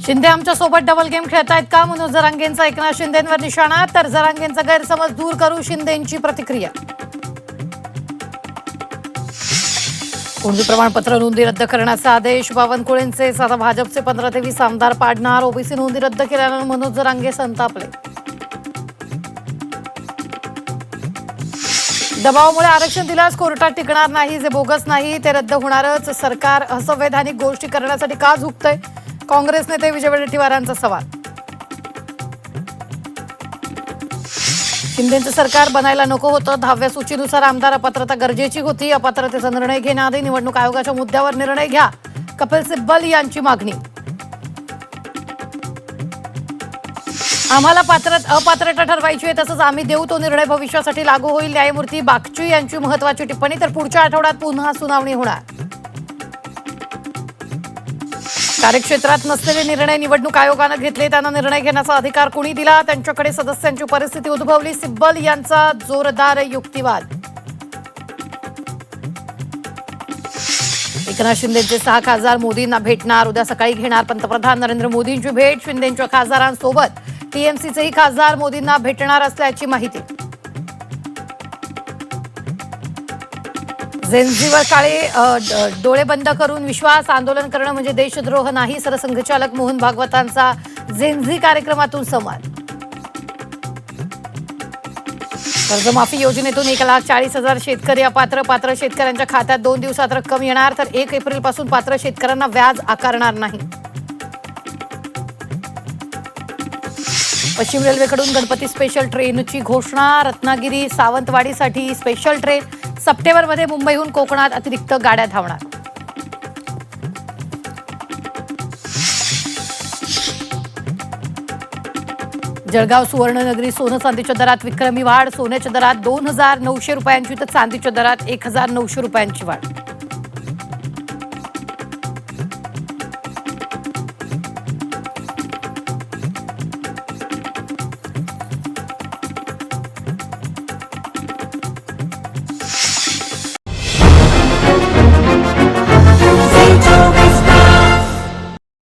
शिंदे आमच्या सोबत double game खेळतायत का? मनोज जरांगेंचा एकनाथ शिंदेंवर निशाणा, तर जरांगेंचा गैरसमज दूर करू शिंदेंची प्रतिक्रिया. कुणबी प्रमाणपत्र नोंदी रद्द करण्याचा आदेश बावनकुळेंचे. आता भाजपचे 15 ते 20 आमदार पाडणार. ओबीसी नोंदी रद्द केल्यानं मनोज जरांगे संतापले. दबावामुळे आरक्षण दिल्यास कोर्टात टिकणार नाही. जे बोगस नाही ते रद्द होणारच. सरकार असंवैधानिक गोष्टी करण्यासाठी का झुकतंय? काँग्रेस नेते विजय वडेट्टीवारांचा सवाल. शिंदेंचं सरकार बनायला नको होतं. 10व्या सूचीनुसार आमदार अपात्रता गरजेची होती. अपात्रतेचा निर्णय घेण्याआधी निवडणूक आयोगाच्या मुद्द्यावर निर्णय घ्या. कपिल सिब्बल यांची मागणी. आम्हाला अपात्रता ठरवायची आहे, तसंच आम्ही देऊ तो निर्णय भविष्यासाठी लागू होईल. न्यायमूर्ती बागची यांची महत्वाची टिप्पणी. तर पुढच्या आठवड्यात पुन्हा सुनावणी होणार. कार्यक्षेत्रात नसलेले निर्णय निवडणूक आयोगानं घेतले. त्यांना निर्णय घेण्याचा अधिकार कोणी दिला? त्यांच्याकडे सदस्यांची परिस्थिती उद्भवली. सिब्बल यांचा जोरदार युक्तिवाद. एकनाथ शिंदेचे 6 खासदार मोदींना भेटणार. उद्या सकाळी घेणार पंतप्रधान नरेंद्र मोदींची भेट. शिंदेंच्या खासदारांसोबत टीएमसीचेही खासदार मोदींना भेटणार असल्याची माहिती. झेंझीवर काळे डोळे बंद करून विश्वास आंदोलन करणं म्हणजे देशद्रोह नाही. सरसंघचालक मोहन भागवतांचा झेंझी कार्यक्रमातून संवाद. कर्जमाफी योजनेतून 1,40,000 शेतकरी अपात्र. पात्र शेतकऱ्यांच्या खात्यात 2 दिवसात रक्कम येणार. तर 1 एप्रिलपासून पात्र शेतकऱ्यांना व्याज आकारणार नाही. पश्चिम रेल्वेकडून गणपती स्पेशल ट्रेनची घोषणा. रत्नागिरी सावंतवाडीसाठी स्पेशल ट्रेन. सप्टेंबरमध्ये मुंबईहून कोकणात अतिरिक्त गाड्या धावणार. जळगाव सुवर्णनगरी सोनं चांदीच्या दरात विक्रमी वाढ. सोन्याच्या दरात 2,900 रुपयांची तर चांदीच्या दरात 1,900 रुपयांची वाढ.